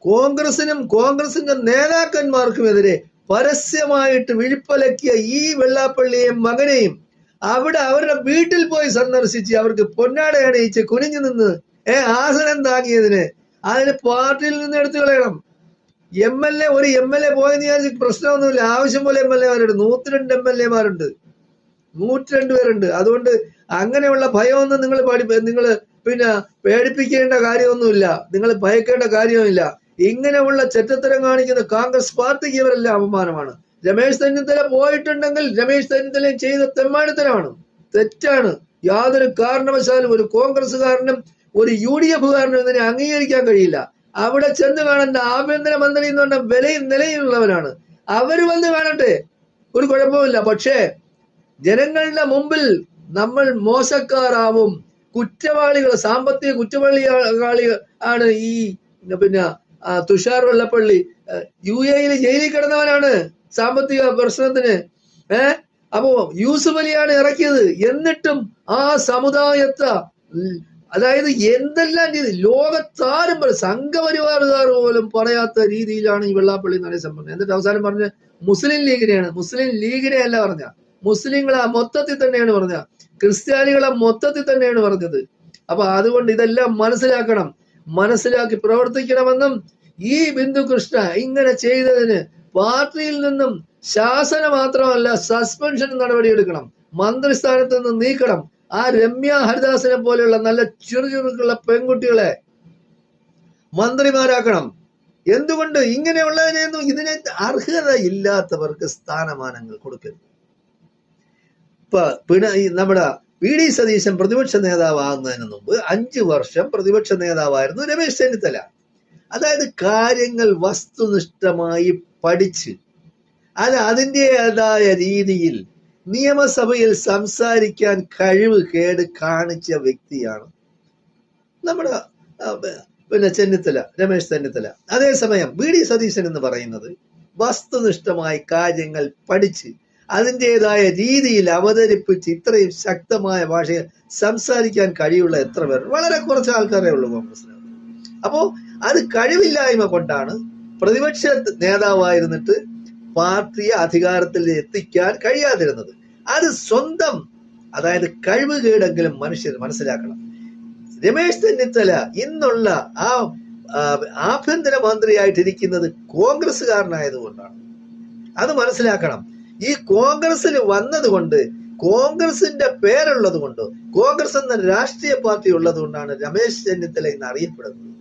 കോൺഗ്രസിനും കോൺഗ്രസിന്റെ നേതാക്കന്മാർക്കുമെതിരെ പരസ്യമായിട്ട് വിഴുപ്പലക്കിയ ഈ വെള്ളാപ്പള്ളിയെയും മകനെയും അവിടെ അവരുടെ വീട്ടിൽ പോയി സന്ദർശിച്ച് അവർക്ക് പൊന്നാട അണിയിച്ച് കുനിഞ്ഞു നിന്ന് ആസനം താങ്ങിയതിന് അതിന് പാർട്ടിയിൽ നിന്ന് എടുത്തു കളയണം. ഒരു എം എൽ എ പോയെന്ന് വിചാരിച്ച് പ്രശ്നമൊന്നുമില്ല. ആവശ്യം പോലെ എം എൽ എമാരുണ്ട്. 102 MLA-മാരുണ്ട്, 102 പേരുണ്ട്. അതുകൊണ്ട് അങ്ങനെയുള്ള ഭയമൊന്നും നിങ്ങൾ പിന്നെ പേടിപ്പിക്കേണ്ട കാര്യമൊന്നുമില്ല, നിങ്ങൾ ഭയക്കേണ്ട കാര്യമില്ല. ഇങ്ങനെയുള്ള ചെറ്റത്തരം കാണിക്കുന്ന കോൺഗ്രസ് പാർട്ടിക്ക് ഇവരെല്ലാം അപമാനമാണ്. രമേശ് ചെന്നിത്തല പോയിട്ടുണ്ടെങ്കിൽ രമേശ് ചെന്നിത്തല ചെയ്ത തെമ്മാടിത്തരമാണ്, തെറ്റാണ്. യാതൊരു കാരണവശാലും ഒരു കോൺഗ്രസ്സുകാരനും ഒരു UDF-കാരനും ഇതിനെ അംഗീകരിക്കാൻ കഴിയില്ല. അവിടെ ചെന്ന് കാണേണ്ട ആഭ്യന്തരമന്ത്രി എന്ന് പറഞ്ഞ വിലയും നിലയിലുള്ളവരാണ്. അവര് വന്ന് കാണട്ടെ, ഒരു കുഴപ്പമില്ല. പക്ഷേ ജനങ്ങളുടെ മുമ്പിൽ നമ്മൾ മോശക്കാരാവും, കുറ്റവാളികൾ, സാമ്പത്തിക കുറ്റവാളികൾ ആണ്. ഈ പിന്നെ തുഷാർ വെള്ളപ്പള്ളി UAE ജയിലിൽ കിടന്നവനാണ് സാമ്പത്തിക പ്രശ്നത്തിന്. അപ്പോ യൂസുഫ് അലിയാണ് ഇറക്കിയത്. എന്നിട്ടും ആ സമുദായത്തെ, അതായത് എന്തെല്ലാം രീതി ലോകത്താരും സംഘപരിവാറുകാർ പോലും പറയാത്ത രീതിയിലാണ് ഈ വെള്ളാപ്പള്ളി നടേശൻ പറഞ്ഞത്. എന്നിട്ട് അവസാനം പറഞ്ഞ മുസ്ലിം ലീഗിനെയാണ്. മുസ്ലിം ലീഗിനെ അല്ല പറഞ്ഞ, മുസ്ലിങ്ങളെ മൊത്തത്തിൽ തന്നെയാണ് പറഞ്ഞ, ക്രിസ്ത്യാനികളെ മൊത്തത്തിൽ തന്നെയാണ് പറഞ്ഞത്. അപ്പൊ അതുകൊണ്ട് ഇതെല്ലാം മനസ്സിലാക്കണം, മനസ്സിലാക്കി പ്രവർത്തിക്കണമെന്നും ഈ ബിന്ദുകൃഷ്ണ ഇങ്ങനെ ചെയ്തതിന് പാർട്ടിയിൽ നിന്നും ശാസന മാത്രമല്ല സസ്പെൻഷൻ നടപടിയെടുക്കണം, മന്ത്രിസ്ഥാനത്ത് നിന്ന് നീക്കണം. ആ രമ്യ ഹരിദാസിനെ പോലെയുള്ള നല്ല ചുറുചുറുക്കുള്ള പെൺകുട്ടികളെ മന്ത്രിമാരാക്കണം. എന്തുകൊണ്ട് ഇങ്ങനെയുള്ളതിനൊന്നും ഇതിന് അർഹത ഇല്ലാത്തവർക്ക് സ്ഥാനമാനങ്ങൾ കൊടുക്കരുത്. ഇപ്പൊ നമ്മുടെ VD സതീശൻ പ്രതിപക്ഷ നേതാവാകുന്നതിന് മുമ്പ് 5 വർഷം പ്രതിപക്ഷ നേതാവായിരുന്നു രമേശ് ചെന്നിത്തല. അതായത് കാര്യങ്ങൾ വസ്തുനിഷ്ഠമായി പഠിച്ച് അതിൻ്റെതായ രീതിയിൽ നിയമസഭയിൽ സംസാരിക്കാൻ കഴിവ് കാണിച്ച വ്യക്തിയാണ് നമ്മുടെ ചെന്നിത്തല, രമേശ് ചെന്നിത്തല. അതേസമയം VD സതീശൻ എന്ന് പറയുന്നത് വസ്തുനിഷ്ഠമായി കാര്യങ്ങൾ പഠിച്ച് അതിൻ്റെതായ രീതിയിൽ അവതരിപ്പിച്ച് ഇത്രയും ശക്തമായ ഭാഷയിൽ സംസാരിക്കാൻ കഴിയുള്ള എത്ര പേർ? വളരെ കുറച്ച് ആൾക്കാരേ ഉള്ളൂ കോൺഗ്രസിന്. അപ്പോ അത് കഴിവില്ലായ്മ കൊണ്ടാണ് പ്രതിപക്ഷ നേതാവായിരുന്നിട്ട് പാർട്ടിയെ അധികാരത്തിൽ എത്തിക്കാൻ കഴിയാതിരുന്നത്. അത് സ്വന്തം, അതായത് കഴിവുകേടെങ്കിലും മനുഷ്യർ മനസ്സിലാക്കണം. രമേശ് ചെന്നിത്തല ഇന്നുള്ള ആഭ്യന്തര മന്ത്രിയായിട്ടിരിക്കുന്നത് കോൺഗ്രസ്സുകാരനായതുകൊണ്ടാണ്. അത് മനസ്സിലാക്കണം. ഈ കോൺഗ്രസിൽ വന്നത് കൊണ്ട്, കോൺഗ്രസിന്റെ പേരുള്ളത് കൊണ്ട്, കോൺഗ്രസ് എന്ന രാഷ്ട്രീയ പാർട്ടി ഉള്ളത് കൊണ്ടാണ് രമേശ് ചെന്നിത്തല ഇന്ന് അറിയപ്പെടുന്നത്.